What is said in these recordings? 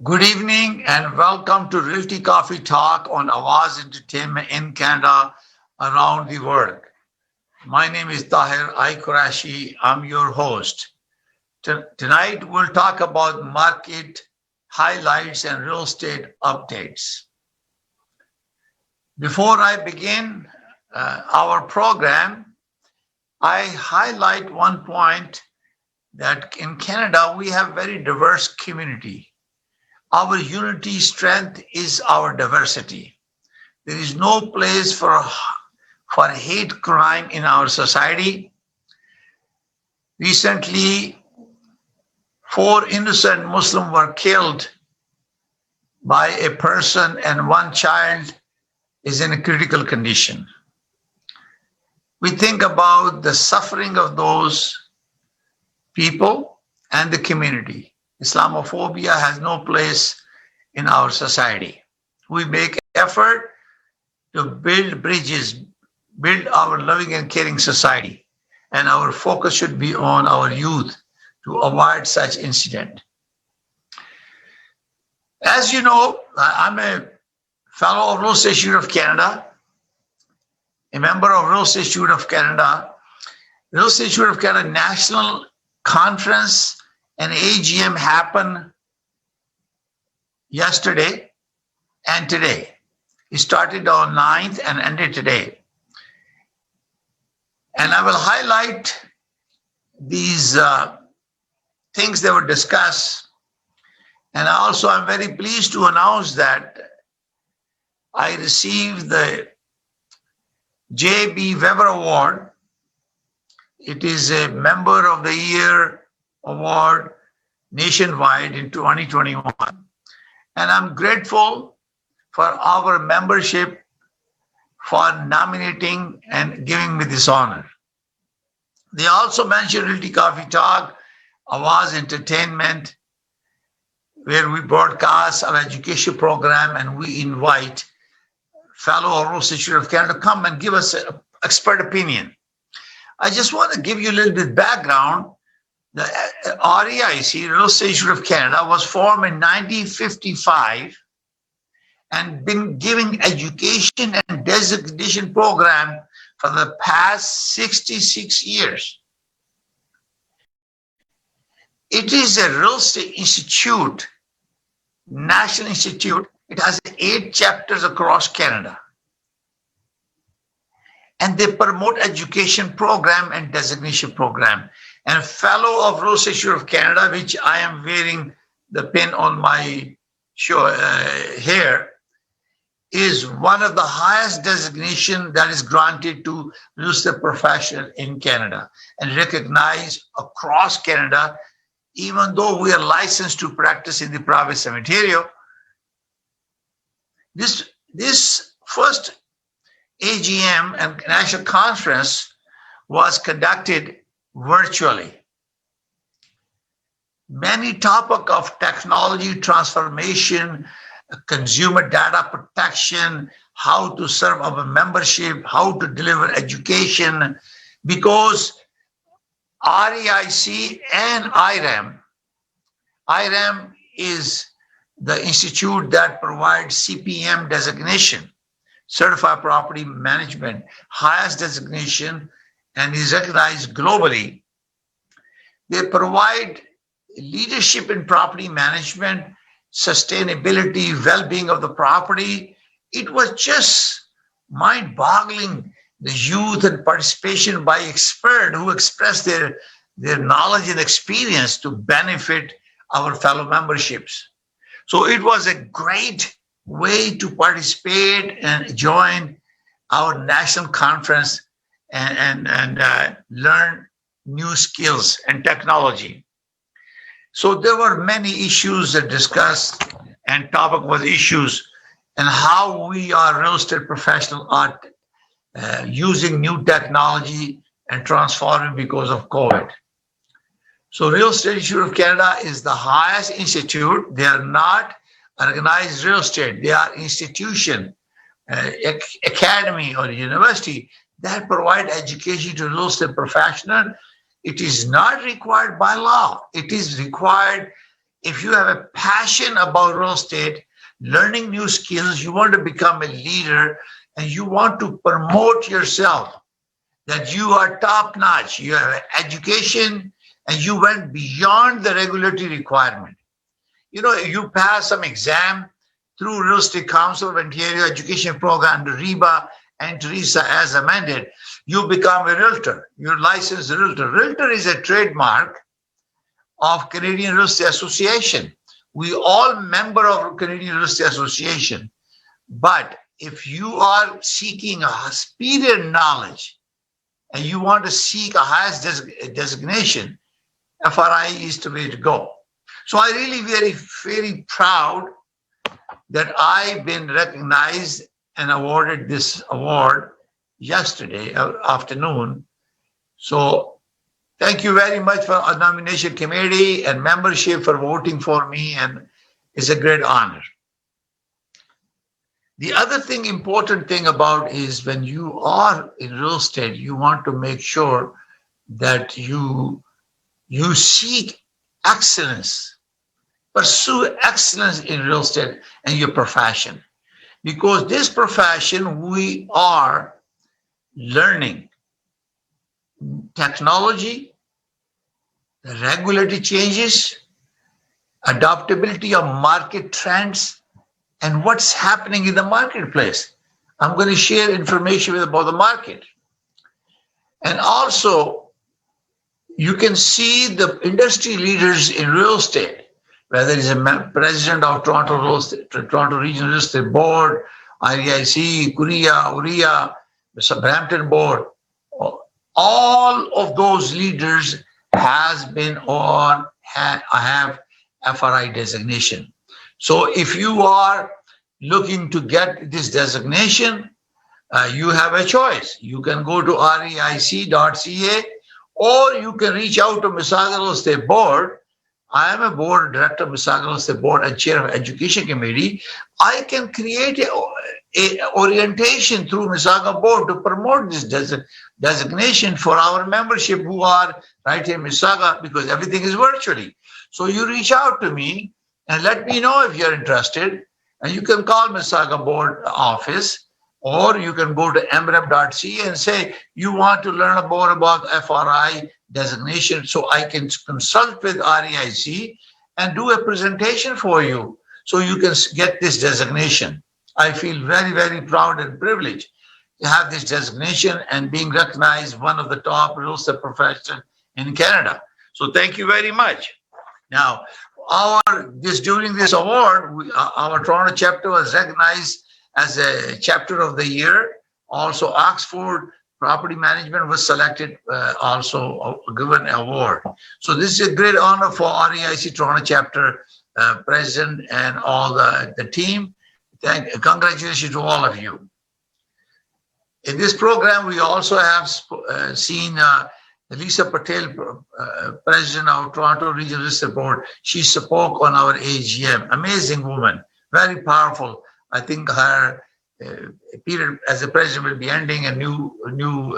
Good evening and welcome to Realty Coffee Talk on Awaz Entertainment in Canada, around the world. My name is Tahir Qurashi. I'm your host. Tonight we'll talk about market highlights and real estate updates. Before I begin our program, I highlight one point that in Canada we have very diverse community. Our unity strength is our diversity. There is no place for hate crime in our society. Recently, 4 innocent Muslims were killed by a person and 1 child is in a critical condition. We think about the suffering of those people and the community. Islamophobia has no place in our society. We make effort to build bridges, build our loving and caring society, and our focus should be on our youth to avoid such incident. As you know, I'm a fellow of Real Estate Institute of Canada, a member of Real Estate Institute of Canada. Real Estate Institute of Canada National Conference and AGM happened yesterday and today. It started on 9th and ended today. And I will highlight these things that were discussed. And also I'm very pleased to announce that I received the J.B. Weber Award. It is a Member of the Year award nationwide in 2021. And I'm grateful for our membership for nominating and giving me this honor. They also mentioned Realty Coffee Talk, Awaz Entertainment, where we broadcast our education program and we invite fellow Real Estate Institute of Canada to come and give us an expert opinion. I just want to give you a little bit background. The REIC, Real Estate Institute of Canada, was formed in 1955 and been giving education and designation program for the past 66 years. It is a real estate institute, national institute. It has 8 chapters across Canada. And they promote education program and designation program. And fellow of Real Estate Institute of Canada, which I am wearing the pin on my hair, is one of the highest designation that is granted to real estate professional in Canada and recognized across Canada, even though we are licensed to practice in the province of Ontario. This first AGM and national conference was conducted virtually. Many topics of technology transformation, consumer data protection, how to serve our membership, how to deliver education, because REIC and IRAM is the institute that provides CPM designation, Certified Property Management, highest designation, and is recognized globally. They provide leadership in property management, sustainability, well-being of the property. It was just mind-boggling, the youth and participation by experts who expressed their knowledge and experience to benefit our fellow memberships. So it was a great way to participate and join our national conference and learn new skills and technology. So there were many issues that discussed, and topic was issues and how we are real estate professional are using new technology and transforming because of COVID. So Real Estate Institute of Canada is the highest institute. They are not organized real estate. They are institution, academy or university that provide education to real estate professional. It is not required by law. It is required if you have a passion about real estate, learning new skills, you want to become a leader, and you want to promote yourself, that you are top notch, you have education, and you went beyond the regulatory requirement. You know, you pass some exam through Real Estate Council of Ontario Education Program, the REBA and Teresa as amended, you become a realtor. You're licensed realtor. Realtor is a trademark of Canadian Real Estate Association. We all member of Canadian Real Estate Association. But if you are seeking a superior knowledge and you want to seek a highest designation, FRI is the way to go. So I really very proud that I've been recognized and awarded this award yesterday afternoon. So thank you very much for our nomination committee and membership for voting for me, and it's a great honor. The other thing, important thing about is when you are in real estate, you want to make sure that you seek excellence, pursue excellence in real estate and your profession. Because this profession, we are learning technology, regulatory changes, adaptability of market trends, and what's happening in the marketplace. I'm going to share information about the market. And also, you can see the industry leaders in real estate, whether it's a president of Toronto Regional Real Estate Board, REIC, Korea, OREA, Brampton Board, all of those leaders has been on, have FRI designation. So if you are looking to get this designation, you have a choice. You can go to reic.ca or you can reach out to Mississauga Real Estate Board. I am a board director of Mississauga Real Estate Board and chair of education committee. I can create a orientation through Mississauga Board to promote this designation for our membership who are right in Mississauga, because everything is virtually. So you reach out to me and let me know if you're interested. And you can call Mississauga Board office, or you can go to mrep.ca and say you want to learn more about FRI designation, so I can consult with REIC and do a presentation for you so you can get this designation. I feel very proud and privileged to have this designation and being recognized one of the top real estate professionals in Canada. So thank you very much. Now, during this award, our Toronto chapter was recognized as a chapter of the year. Also, Oxford Property Management was selected, also given an award. So this is a great honor for REIC Toronto chapter president and all the team. Congratulations to all of you. In this program, we also have seen Lisa Patel, president of Toronto Regional Real Estate Board. She spoke on our AGM. Amazing woman, very powerful. I think her period as a president will be ending, and new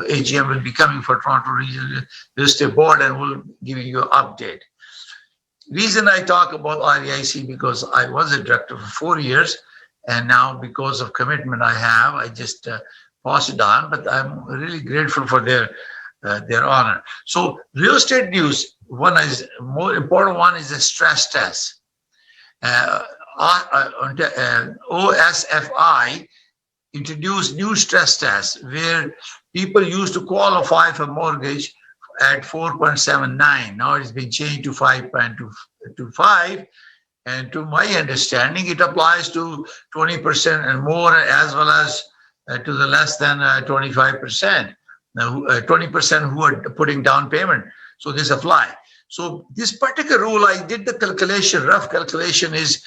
AGM will be coming for Toronto Regional Real Estate Board, and we'll give you an update. Reason I talk about REIC, because I was a director for 4 years, and now because of commitment I have, I just pass it on. But I'm really grateful for their honor. So real estate news. One is more important. One is the stress test. OSFI introduced new stress tests where people used to qualify for mortgage at 4.79. Now it's been changed to 5.25. And to my understanding, it applies to 20% and more, as well as to the less than 25%. Now, 20% who are putting down payment. So this apply. So this particular rule, I did the calculation, rough calculation is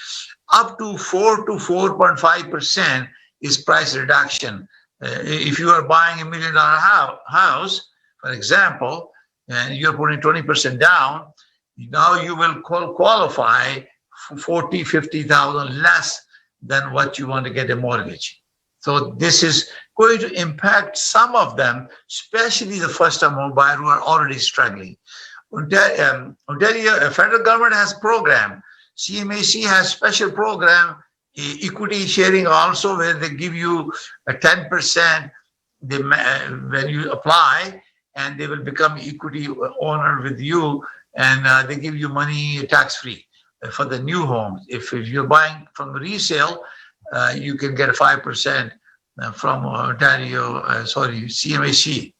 up to 4 to 4.5% is price reduction. If you are buying $1 million house, for example, and you're putting 20% down, now you will qualify for 40, 50,000 less than what you want to get a mortgage. So this is going to impact some of them, especially the first-time home buyer who are already struggling. Ontario federal government has program. CMHC has special program, equity sharing also, where they give you a 10% when you apply, and they will become equity owner with you, and they give you money tax-free for the new homes. If you're buying from the resale, you can get 5% from Ontario, CMHC.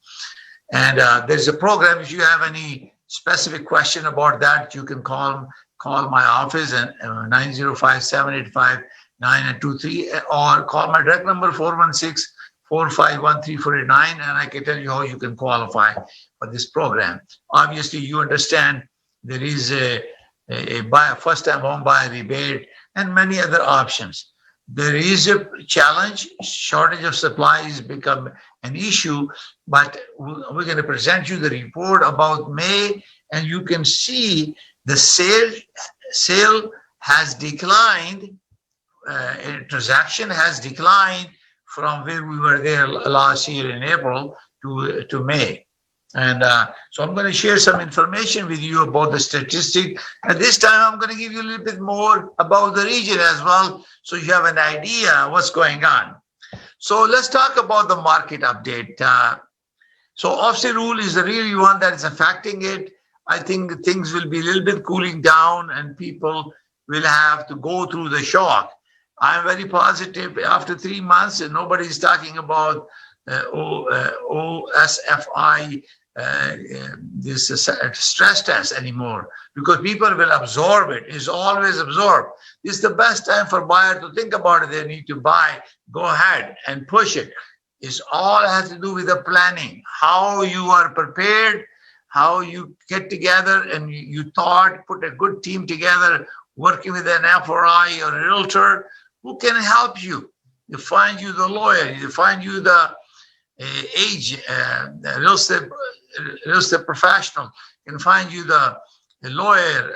And there's a program. If you have any specific question about that, you can call my office at 905-785-9923, or call my direct number 416-451-3489, and I can tell you how you can qualify for this program. Obviously, you understand there is a first-time home buyer rebate and many other options. There is a challenge. Shortage of supply has become an issue, but we're going to present you the report about May, and you can see the sale has declined, transaction has declined from where we were there last year in April to May. And so I'm going to share some information with you about the statistic. And this time I'm going to give you a little bit more about the region as well, so you have an idea what's going on. So let's talk about the market update. So OFSI rule is the real one that is affecting it. I think things will be a little bit cooling down and people will have to go through the shock. I'm very positive after 3 months, and nobody's talking about OSFI, this stress test anymore, because people will absorb it. It's always absorbed. This is the best time for buyer to think about it. They need to buy. Go ahead and push it. It's all has to do with the planning, how you are prepared, how you get together and you put a good team together, working with an FRI or a realtor who can help you. They find you the lawyer, they find you the real estate professional, can find you the lawyer,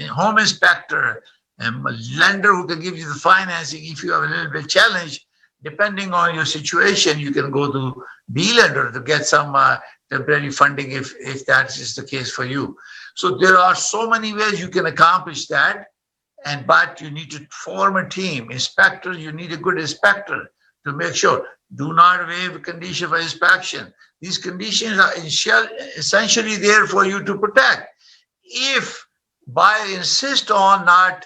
home inspector, lender who can give you the financing if you have a little bit challenge. Depending on your situation, you can go to B lender to get some temporary funding if that is the case for you. So there are so many ways you can accomplish that, but you need to form a team. Inspector, you need a good inspector to make sure. Do not waive a condition for inspection. These conditions are essentially there for you to protect. If buyer insists on not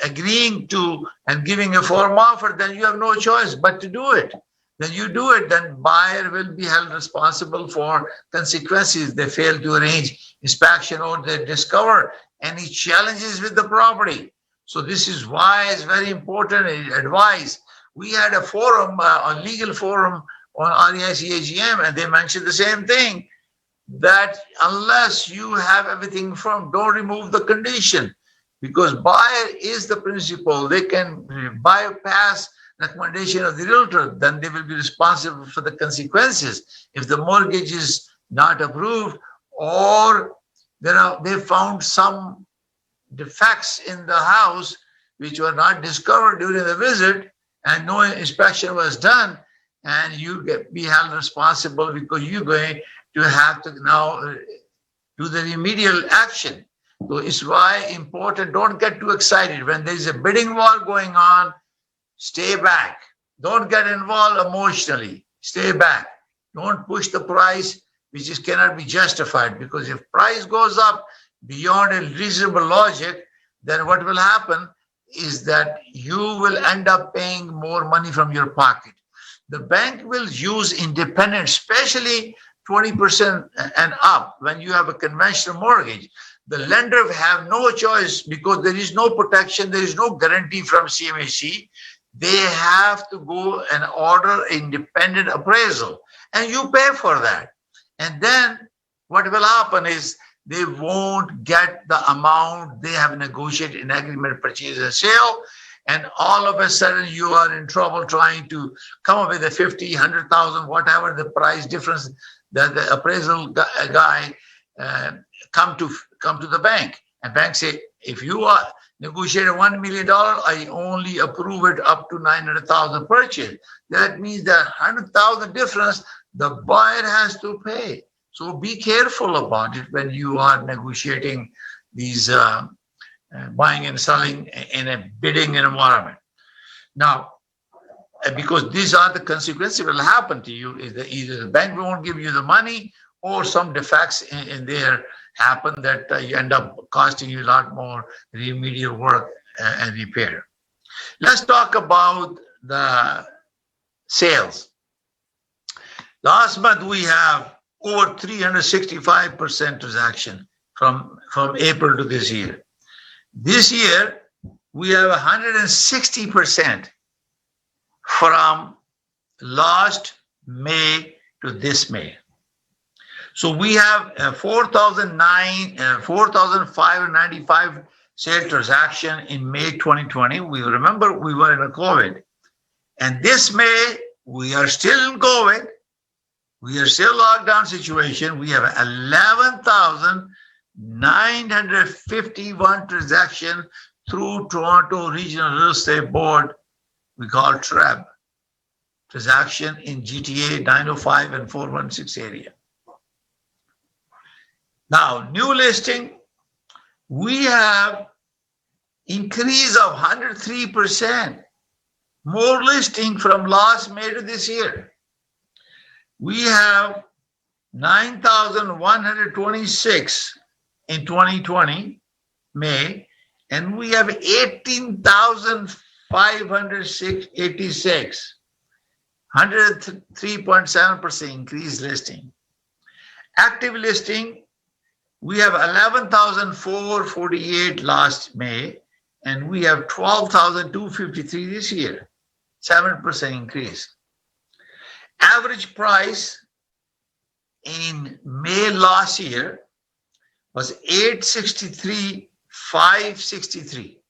agreeing to and giving a form offer, then you have no choice but to do it. Then you do it, then buyer will be held responsible for consequences. They fail to arrange inspection or they discover any challenges with the property. So this is why it's very important advice. We had a forum, a legal forum on REIC AGM, and they mentioned the same thing, that unless you have everything firm, don't remove the condition, because buyer is the principal. They can bypass recommendation of the realtor, then they will be responsible for the consequences. If the mortgage is not approved, or they found some defects in the house which were not discovered during the visit, and no inspection was done, and you be held responsible because you're going to have to now do the remedial action. So it's why important, don't get too excited. When there's a bidding war going on, stay back. Don't get involved emotionally. Stay back. Don't push the price, which cannot be justified, because if price goes up beyond a reasonable logic, then what will happen is that you will end up paying more money from your pocket. The bank will use independent, especially 20% and up when you have a conventional mortgage. The lender have no choice, because there is no protection, there is no guarantee from CMHC. They have to go and order independent appraisal, and you pay for that. And then what will happen is they won't get the amount they have negotiated in agreement, purchase and sale. And all of a sudden you are in trouble trying to come up with a 50, 100,000, whatever the price difference that the appraisal guy come to the bank. And bank say, if you are negotiated $1 million, I only approve it up to 900,000 purchase. That means that 100,000 difference the buyer has to pay. So be careful about it when you are negotiating these buying and selling in a bidding environment. Now, because these are the consequences that will happen to you, is that either the bank won't give you the money or some defects in there happen that you end up costing you a lot more remedial work and repair. Let's talk about the sales. Last month we have over 365% transaction from April to this year. This year we have 160% from last May to this May. So we have 4,595 sale transaction in May 2020. We remember we were in a COVID. And this May, we are still in COVID. We are still lockdown situation. We have 11,951 transactions through Toronto Regional Real Estate Board, we call TREB, transaction in GTA 905 and 416 area. Now, new listing, we have increase of 103%, more listing from last May to this year. We have 9,126 in 2020, May, and we have 18,586, 103.7% increase listing. Active listing, we have 11,448 last May, and we have 12,253 this year, 7% increase. Average price in May last year was 863,563,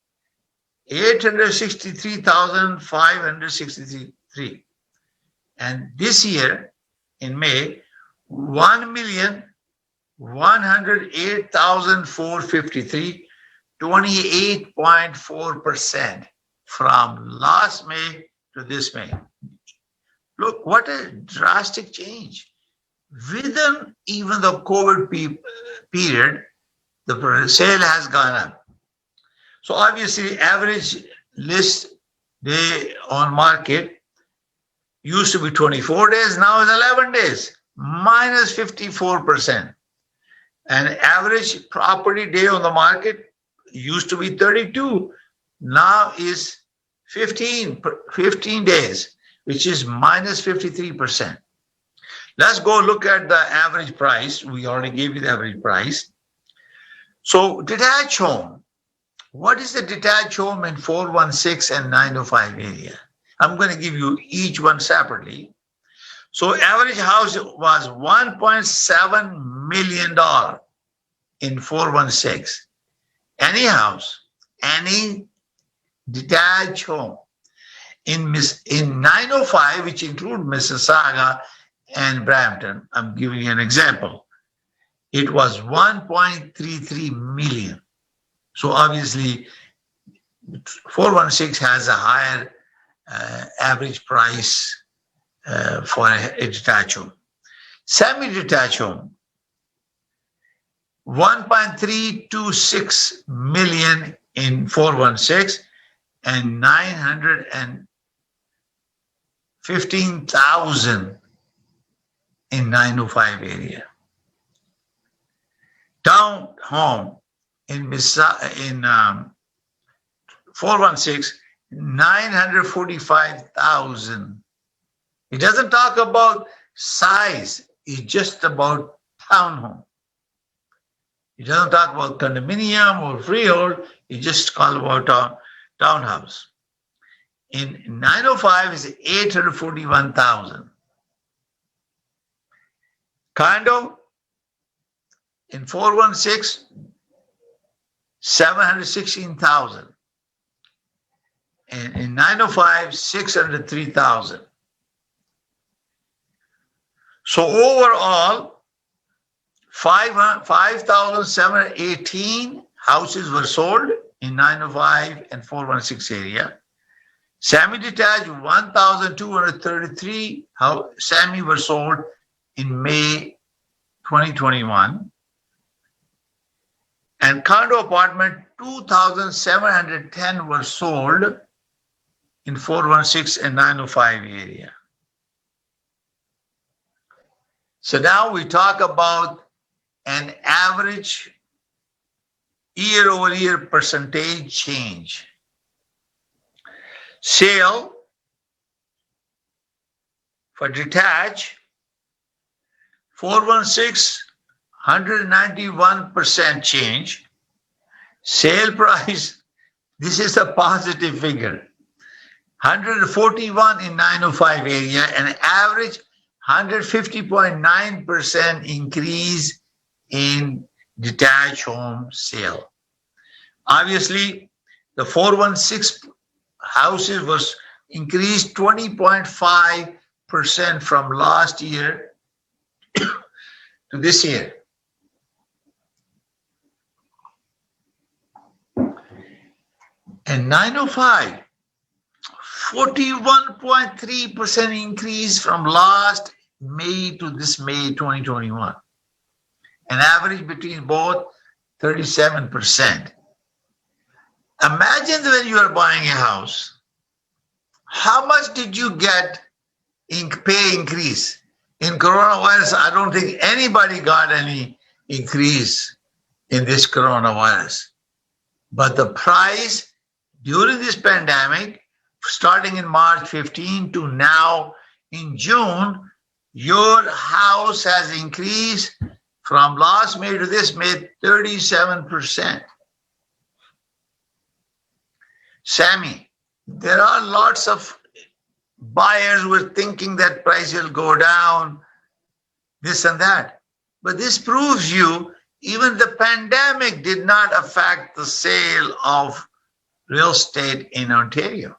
863,563. And this year in May, 1,108,453, 28.4% from last May to this May. Look, what a drastic change. Within even the COVID period, the sale has gone up. So obviously, average list day on market used to be 24 days, now is 11 days, minus 54%. And average property day on the market used to be 32, now is 15 days, which is minus 53%. Let's go look at the average price. We already gave you the average price. So detached home. What is the detached home in 416 and 905 area? I'm going to give you each one separately. So average house was $1.7 million in 416. Any house, any detached home in 905, which include Mississauga and Brampton, I'm giving you an example, it was 1.33 million. So obviously 416 has a higher average price for a detached home. Semi-detached home, 1.326 million in 416 and 915,000 in 905 area. Town home in 416, 945,000. It doesn't talk about size. It's just about townhome. It doesn't talk about condominium or freehold. It just call about a townhouse. In 905 is 841,000. Condo In 416, 716,000. And in 905, 603,000. So overall, 5,718 houses were sold in 905 and 416 area. Semi-detached, 1,233 semi were sold in May 2021. And condo apartment, 2,710 were sold in 416 and 905 area. So now we talk about an average year-over-year percentage change. Sale for detached, 416, 191% change. Sale price, this is a positive figure, 141 in 905 area, and average 150.9% increase in detached home sale. Obviously, the 416 houses was increased 20.5% from last year to this year. And 905, 41.3% increase from last May to this May 2021. An average between both 37%. Imagine when you are buying a house, how much did you get in pay increase? In coronavirus, I don't think anybody got any increase in this coronavirus. But the price during this pandemic, starting in March 15 to now in June, your house has increased from last May to this May 37%. Sammy, there are lots of buyers who are thinking that price will go down, this and that. But this proves you even the pandemic did not affect the sale of real estate in Ontario.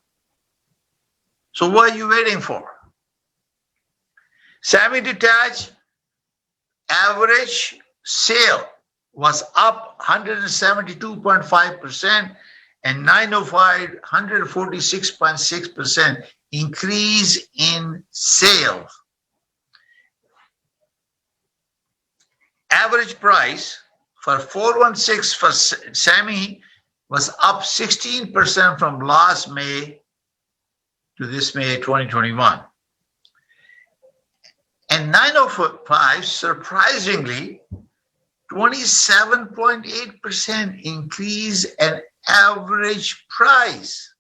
So what are you waiting for? Semi-detached average sale was up 172.5%, and 905, 146.6% increase in sales. Average price for 416 for semi was up 16% from last May to this May 2021. And 905, surprisingly, 27.8% increase in average price.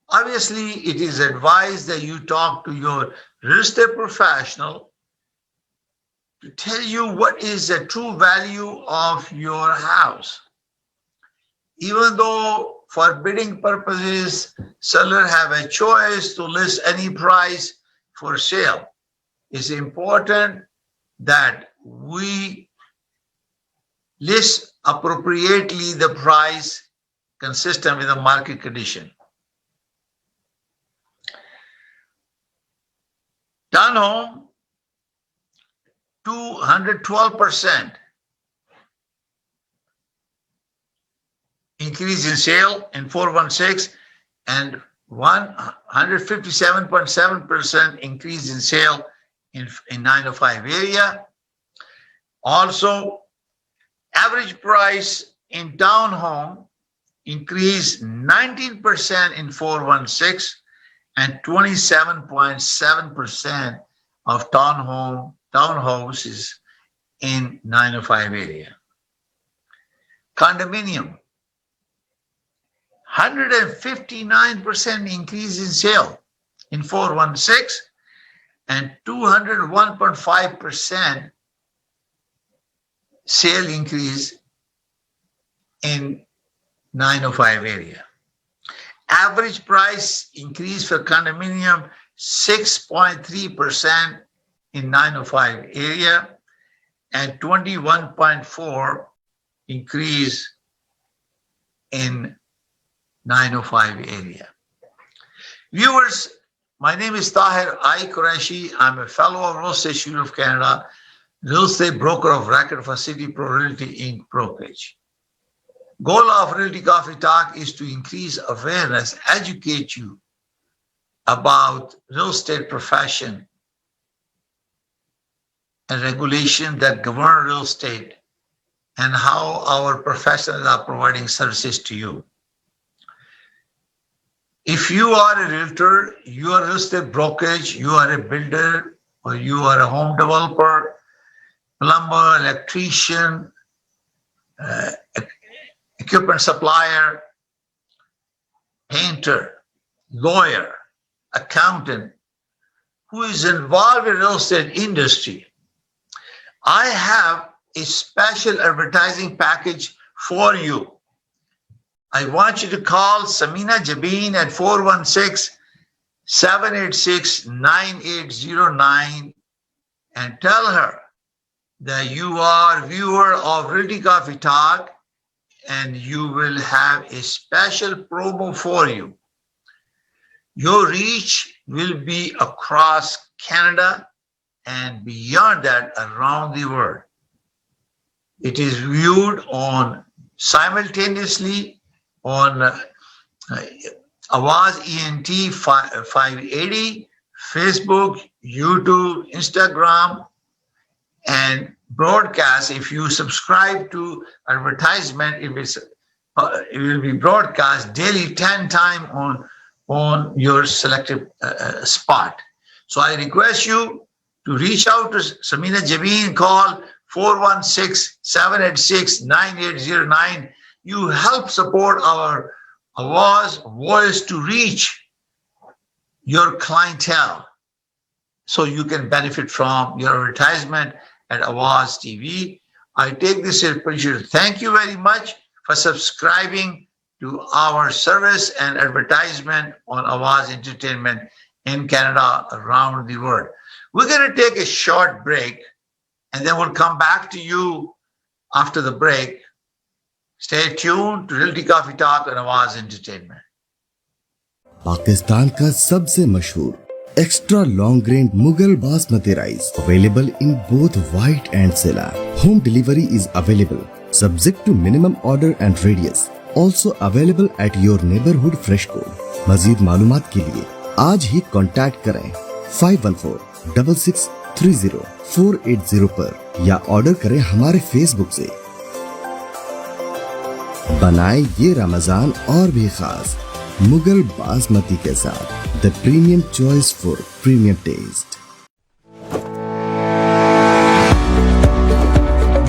Obviously, it is advised that you talk to your real estate professional to tell you what is the true value of your house. Even though for bidding purposes, seller have a choice to list any price for sale, it's important that we list appropriately the price consistent with the market condition. Townhome, 212% increase in sale in 416 and 157.7% increase in sale in 905 area. Also, average price in townhome increased 19% in 416 and 27.7% of townhouses in 905 area. Condominium, 159% increase in sale in 416 and 201.5% sale increase in 905 area. Average price increase for condominium 6.3% in 905 area and 21.4 increase in 905 area. Viewers, my name is Tahir I. Qureshi. I'm a fellow of Real Estate Institute of Canada, real estate broker of record for City Pro Realty Inc. brokerage. Goal of Realty Coffee Talk is to increase awareness, educate you about real estate profession and regulation that govern real estate and how our professionals are providing services to you. If you are a realtor, you are a real estate brokerage, you are a builder, or you are a home developer, plumber, electrician, equipment supplier, painter, lawyer, accountant, who is involved in real estate industry, I have a special advertising package for you. I want you to call Samina Jabeen at 416-786-9809 and tell her that you are a viewer of Realty Coffee Talk and you will have a special promo for you. Your reach will be across Canada and beyond that around the world. It is viewed on simultaneously on Awaz ENT 580, Facebook, YouTube, Instagram, and broadcast. If you subscribe to advertisement, it will be broadcast daily 10 times on your selected spot. So I request you to reach out to Samina Jabeen, call 416-786-9809. You help support our Awaz voice to reach your clientele so you can benefit from your advertisement at Awaz TV. I take this opportunity to thank you very much for subscribing to our service and advertisement on Awaz Entertainment in Canada, around the world. We're going to take a short break and then we'll come back to you after the break. Stay tuned to Realty Coffee Talk and Awaz Entertainment. Pakistan का सबसे मशहूर extra long grain Mughal basmati rice available in both white and sella. Home delivery is available subject to minimum order and radius. Also available at your neighbourhood FreshCo. मजीद मालूमात के लिए आज ही contact करें 5146630480 पर या ऑर्डर करें हमारे फेसबुक से. बनाए ये रमजान और भी खास मुगल बासमती के साथ. The premium choice for premium taste.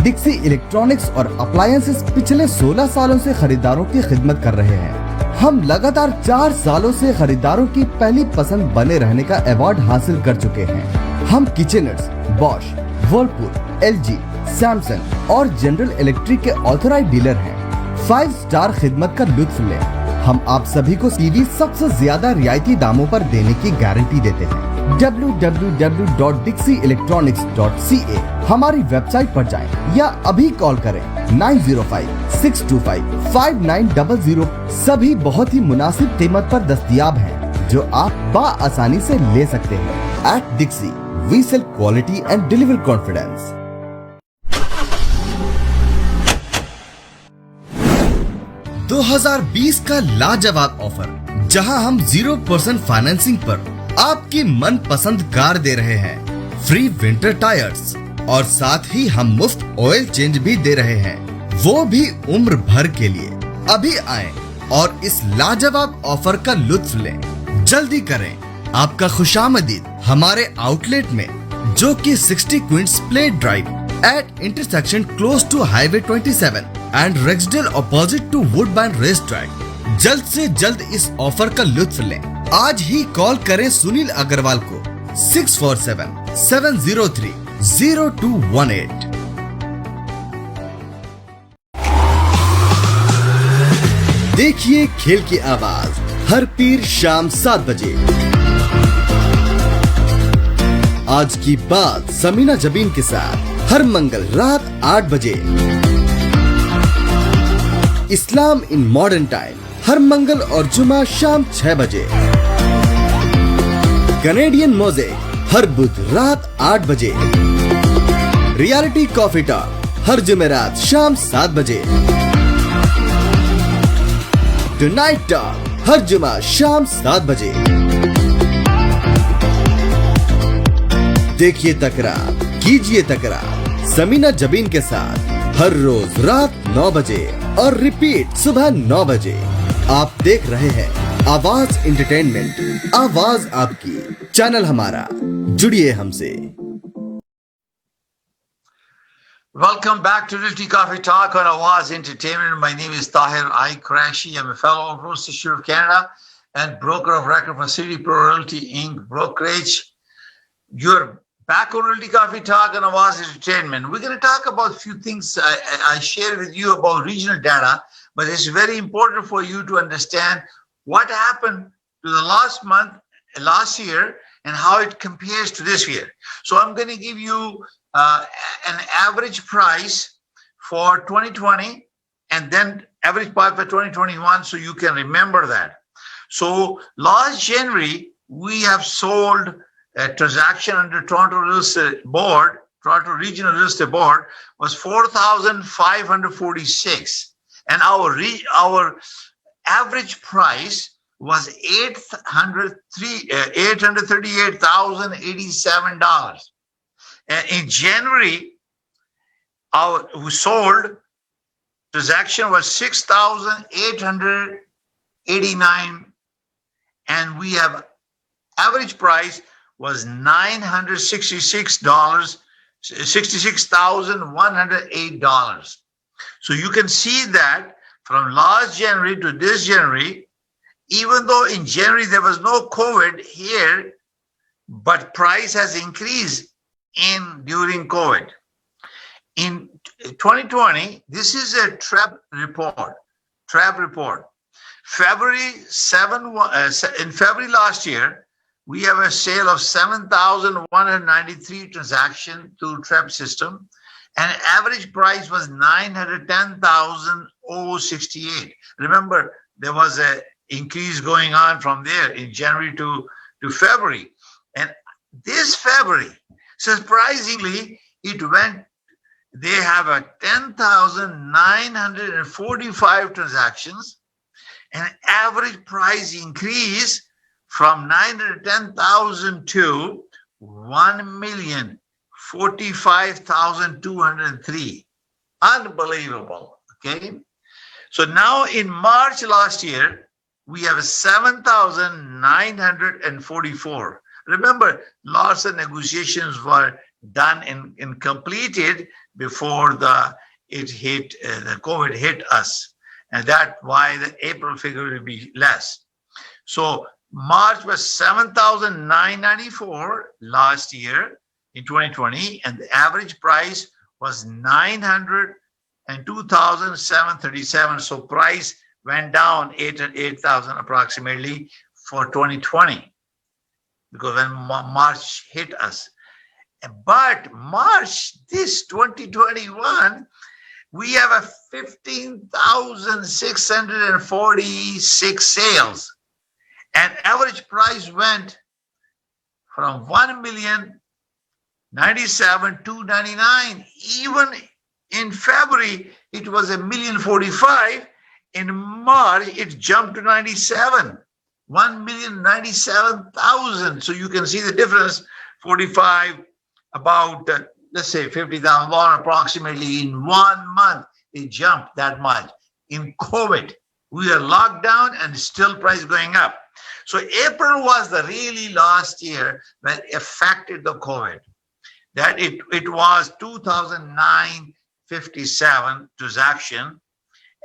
Dixie electronics और अप्लायंसेस पिछले 16 सालों से खरीदारों की खिदमत कर रहे हैं. हम लगातार 4 सालों से खरीदारों की पहली पसंद बने रहने का अवार्ड हासिल कर चुके हैं. हम किचनर्स, बॉश, वर्लपूल, एलजी, सैमसंग और जनरल इलेक्ट्रिक के ऑथराइज्ड डीलर हैं. 5 स्टार खिदमत का लुत्फ लें. हम आप सभी को टीवी सबसे ज्यादा रियायती दामों पर देने की गारंटी देते हैं. www.dixieelectronics.ca हमारी वेबसाइट पर जाएं या अभी कॉल करें 9056255900. सभी बहुत ही मुनासिब कीमत पर दस्तयाब हैं जो आप बाआसानी से ले सकते हैं. At Dixie we sell quality and deliver confidence. 2020 का लाजवाब ऑफर, जहां हम 0% फाइनेंसिंग पर आपकी मनपसंद कार दे रहे हैं. फ्री विंटर टायर्स और साथ ही हम मुफ्त ऑयल चेंज भी दे रहे हैं, वो भी उम्र भर के लिए. अभी आएं और इस लाजवाब ऑफर का लुत्फ लें. जल्दी करें. आपका खुशामदीद हमारे आउटलेट में, जो कि 60 Queens Plate Drive at intersection close to highway 27 and Rexdale opposite to Woodbine race track. जल्द से जल्द इस ऑफर का लुत्फ लें. आज ही कॉल करें सुनील अग्रवाल को 647-703-0218. देखिए खेल की आवाज हर पीर शाम 7 बजे. आज की बात समीना जबीन के साथ हर मंगल रात 8 बजे। इस्लाम इन मॉडर्न टाइम हर मंगल और जुमा शाम 6 बजे। कनेडियन मोज़ेक हर बुध रात 8 बजे। रियलिटी कॉफी टॉक हर जुमेरात शाम 7 बजे। टुनाइट टॉक हर जुमा शाम 7 बजे। देखिए तकरार, कीजिए तकरार समीना जबीन के साथ हर रोज रात 9 बजे और रिपीट सुबह 9 बजे। आप देख रहे हैं आवाज एंटरटेनमेंट, आवाज आपकी, चैनल हमारा, जुड़िए हमसे। Welcome back to Realty Coffee Talk on Awaz Entertainment. My name is Tahir I Qureshi. I'm a fellow of Royal Institute of Canada and broker of record for City Pro Realty Inc. brokerage. You're back on Realty Coffee Talk on Awaz Entertainment. We're going to talk about a few things I shared with you about regional data, but it's very important for you to understand what happened to the last year, and how it compares to this year. So I'm going to give you an average price for 2020 and then average price for 2021, so you can remember that. So last January, we have sold a transaction under Toronto Real Estate Board, Toronto Regional Real Estate Board, was 4,546. And our average price was $838,087. And in January, we sold transaction was 6,889, and we have average price was $966, $66,108. So you can see that from last January to this January, even though in January there was no COVID here, but price has increased during COVID. In 2020, this is a TREB report. In February last year, we have a sale of 7,193 transactions through TREB system, and average price was $910,068. Remember, there was a increase going on from there in January to February. And this February, surprisingly, they have a 10,945 transactions, and average price increase from 910,000 to 1,045,203. Unbelievable. Okay. So now in March last year, we have 7,944. Remember, lots of negotiations were done and completed before the COVID hit us, and that's why the April figure will be less. So March was 7,994 last year in 2020, and the average price was 902,737. So price went down 8,000 approximately for 2020, because when March hit us. But March this 2021, we have a 15,646 sales, and average price went from 1,097,299. Even in February, it was 1,045,000. In March, it jumped to 97, 1,097,000. So you can see the difference, 45, about, let's say $50,000 approximately in 1 month. It jumped that much. In COVID, we are locked down and still price going up. So April was the really last year when it affected the COVID. That it was 2,957 transaction,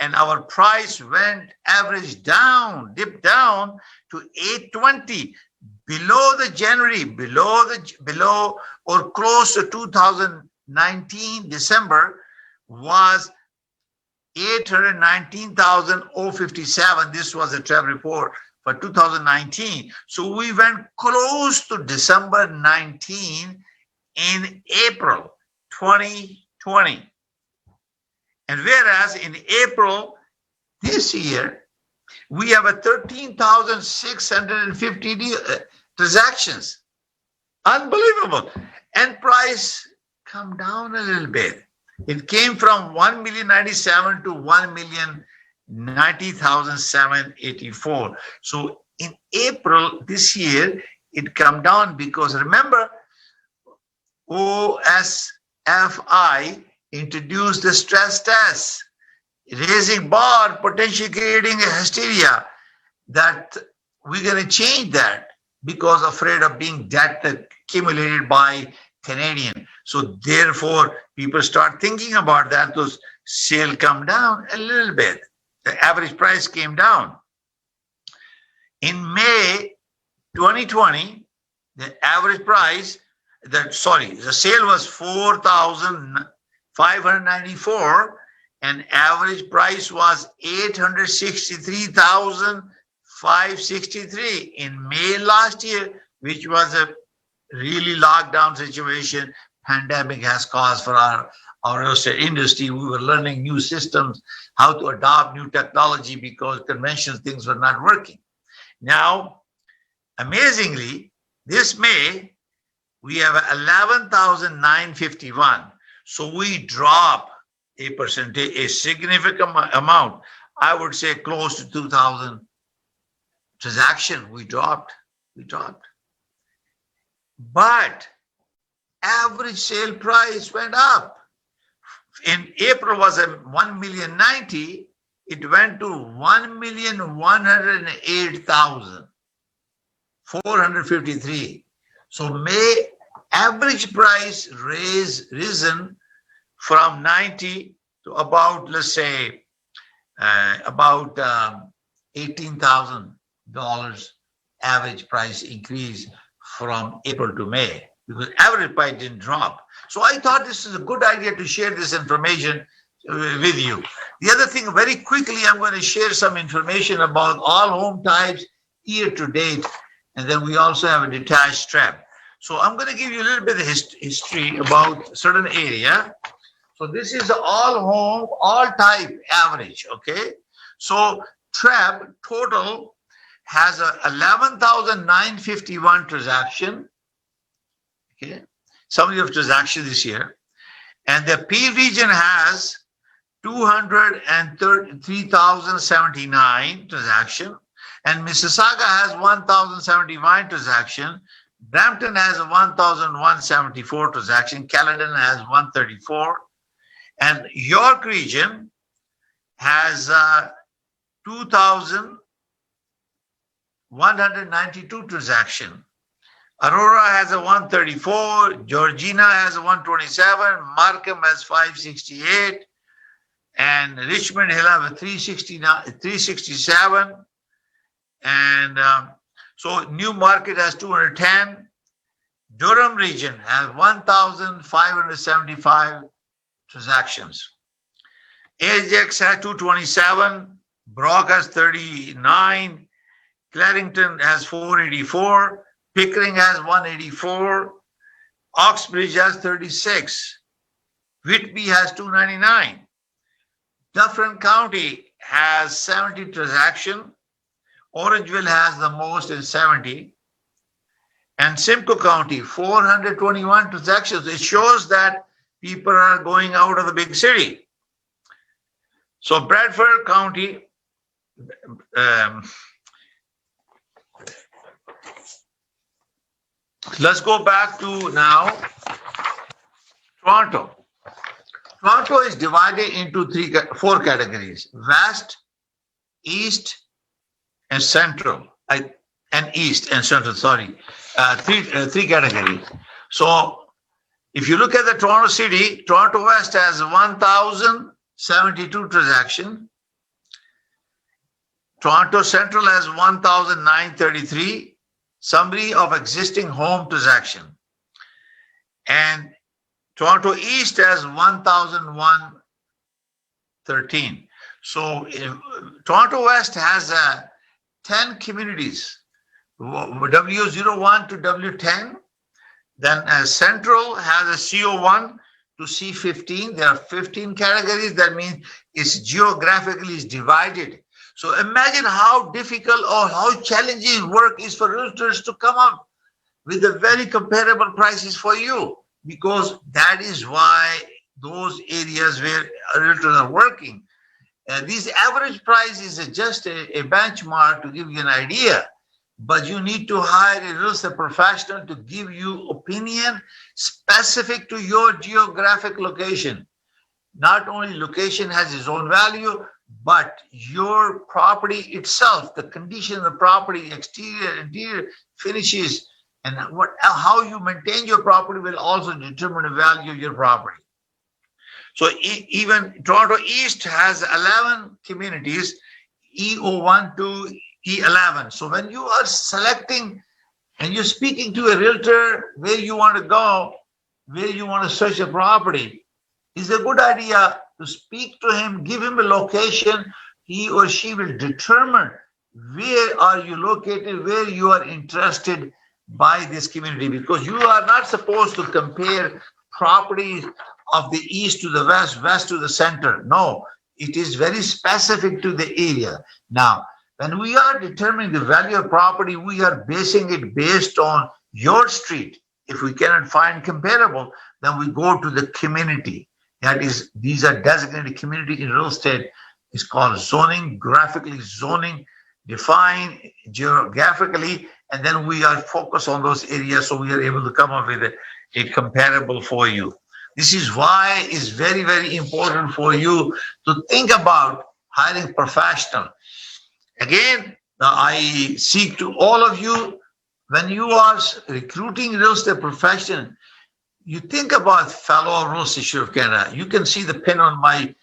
and our price went average down, dipped down to 820, below the January, below or close to 2019 December was 819,057. This was a TREB report for 2019. So we went close to December 19 in April 2020. And whereas in April this year, we have a 13,650 transactions. Unbelievable. And price come down a little bit. It came from 1,097,000 to 1,090,784. So in April this year, it come down because remember, OSFI introduced the stress test, raising bar, potentially creating a hysteria that we're going to change that because afraid of being debt accumulated by Canadian. So therefore, people start thinking about that. Those sale come down a little bit. The average price came down. In May 2020, the average price, the sale was 4,594 and average price was 863,563 in May last year, which was a really lockdown situation. Pandemic has caused for our real estate industry. We were learning new systems, how to adopt new technology because conventional things were not working. Now, amazingly, this May, we have 11,951. So we drop a percentage, a significant amount. I would say close to 2,000 transaction. We dropped. But average sale price went up. In April was a 1,090,000. It went to 1,108,453. So May average price risen from 90 to about, let's say, about $18,000 average price increase from April to May because average price didn't drop. So I thought this is a good idea to share this information with you. The other thing, very quickly, I'm going to share some information about all home types year to date, and then we also have a detached trap. So I'm going to give you a little bit of history about certain area. So this is all home, all type average, okay? So trap total has a 11,951 transaction, okay? Summary of transaction this year. And the P region has 203,079 transaction, and Mississauga has 1,071 transaction. Brampton has 1,174 transaction. Caledon has 134, and York region has 2,192 transaction. Aurora has a 134, Georgina has a 127, Markham has 568, and Richmond Hill have a 367, and so Newmarket has 210. Durham region has 1,575 transactions. Ajax has 227, Brock has 39, Clarington has 484, Pickering has 184, Oxbridge has 36, Whitby has 299, Dufferin County has 70 transactions, Orangeville has the most in 70, and Simcoe County 421 transactions. It shows that people are going out of the big city. So Bradford County, let's go back to now Toronto. Toronto is divided into four categories: West, East, and Central. Three categories. So if you look at the Toronto city, Toronto West has 1,072 transactions. Toronto Central has 1,933. Summary of existing home transaction. And Toronto East has 1,113. So Toronto West has 10 communities, W01 to W10. Then Central has a CO1 to C15. There are 15 categories. That means it's geographically is divided. So imagine how difficult or how challenging work is for realtors to come up with the very comparable prices for you, because that is why those areas where realtors are working, these average price is just a benchmark to give you an idea, but you need to hire a real estate professional to give you opinion specific to your geographic location. Not only location has its own value, but your property itself, the condition of the property, exterior, interior, finishes, and how you maintain your property will also determine the value of your property. So even Toronto East has 11 communities, E01 to E11. So when you are selecting and you're speaking to a realtor where you want to go, where you want to search a property, it's a good idea to speak to him, give him a location. He or she will determine where are you located, where you are interested by this community, because you are not supposed to compare properties of the east to the west, west to the center. No, it is very specific to the area. Now, when we are determining the value of property, we are basing it based on your street. If we cannot find comparable, then we go to the community. That is, these are designated community in real estate. It's called zoning, graphically zoning, defined geographically, and then we are focused on those areas, so we are able to come up with a comparable for you. This is why it's very, very important for you to think about hiring professional. Again, I seek to all of you, when you are recruiting real estate professional, you think about fellow real estate of Canada. You can see the pin on my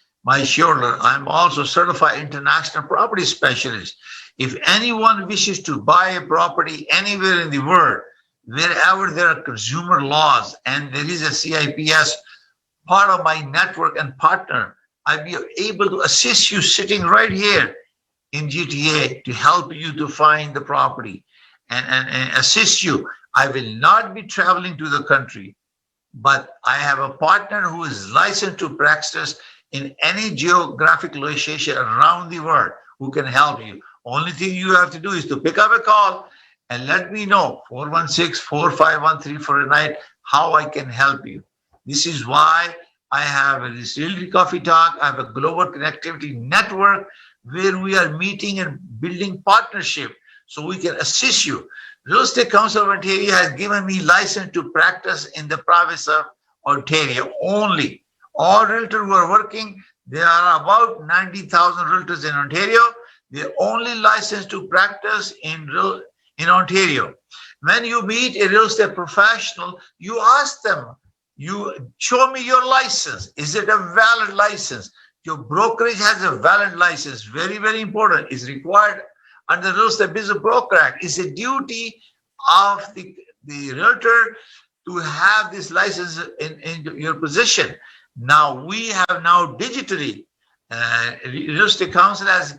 shoulder. I'm also certified international property specialist. If anyone wishes to buy a property anywhere in the world, wherever there are consumer laws and there is a CIPS, part of my network and partner, I'll be able to assist you sitting right here in GTA to help you to find the property and assist you. I will not be traveling to the country, but I have a partner who is licensed to practice in any geographic location around the world who can help you. Only thing you have to do is to pick up a call and let me know, 416-451-3489, how I can help you. This is why I have this Realty Coffee Talk. I have a global connectivity network where we are meeting and building partnership so we can assist you. Real Estate Council of Ontario has given me license to practice in the province of Ontario only. All realtors who are working, there are about 90,000 realtors in Ontario. They're only licensed to practice in Ontario. When you meet a real estate professional, you ask them, you show me your license. Is it a valid license? Your brokerage has a valid license. Very, very important. It's required under the Real Estate Business Broker Act. It's a duty of the realtor to have this license in your possession. Now, we have now digitally, Real Estate Council has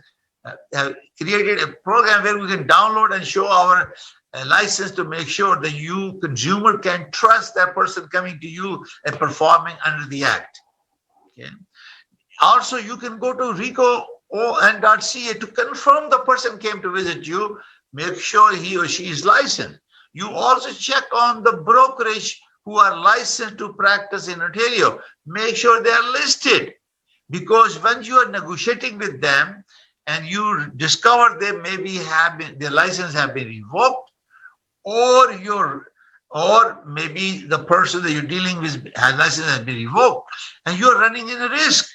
created a program where we can download and show our license to make sure that you, consumer, can trust that person coming to you and performing under the act. Okay. Also, you can go to RICO.ca to confirm the person came to visit you, make sure he or she is licensed. You also check on the brokerage who are licensed to practice in Ontario. Make sure they are listed, because when you are negotiating with them and you discover they maybe their license have been revoked, or maybe the person that you're dealing with has license has been revoked, and you're running in a risk,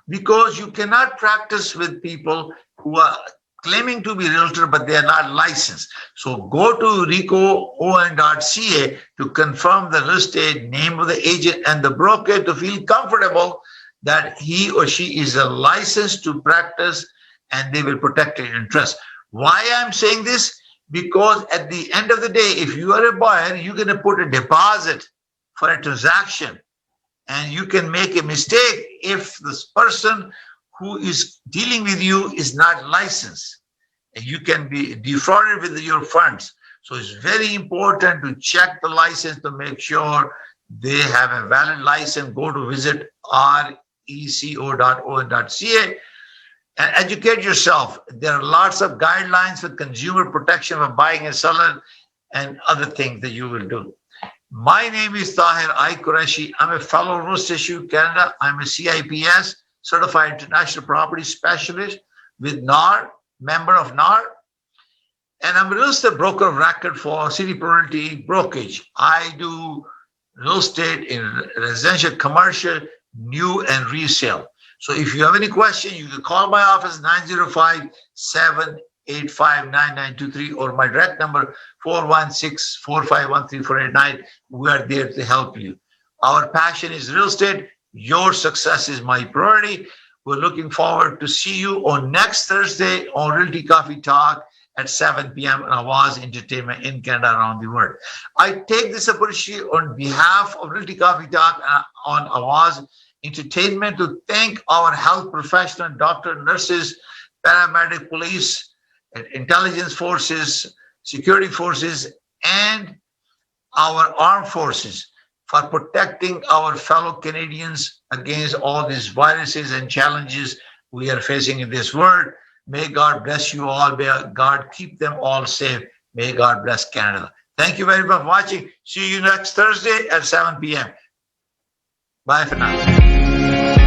because you cannot practice with people who are claiming to be realtor, but they are not licensed. So go to RICO.ca to confirm the real estate, name of the agent and the broker, to feel comfortable that he or she is a licensed to practice and they will protect your interest. Why I'm saying this? Because at the end of the day, if you are a buyer, you're going to put a deposit for a transaction, and you can make a mistake if this person who is dealing with you is not licensed. And you can be defrauded with your funds. So it's very important to check the license to make sure They have a valid license. Go to visit reco.on.ca and educate yourself. There are lots of guidelines for consumer protection for buying and selling and other things that you will do. My name is Tahir I. Qureshi. I'm a fellow Real Estate Issue Canada. I'm a CIPS, Certified International Property Specialist with NAR, member of NAR. And I'm a real estate broker of record for City Realty Brokerage. I do real estate in residential, commercial, new and resale. So if you have any question, you can call my office 905-785-9923 or my direct number 416-451-3489. We are there to help you. Our passion is real estate. Your success is my priority. We're looking forward to see you on next Thursday on Realty Coffee Talk at 7 p.m. on Awaz Entertainment in Canada around the world. I take this opportunity on behalf of Realty Coffee Talk on Awaz Entertainment to thank our health professionals, doctors, nurses, paramedic, police, intelligence forces, security forces, and our armed forces for protecting our fellow Canadians against all these viruses and challenges we are facing in this world. May God bless you all. May God keep them all safe. May God bless Canada. Thank you very much for watching. See you next Thursday at 7 p.m. Bye for now.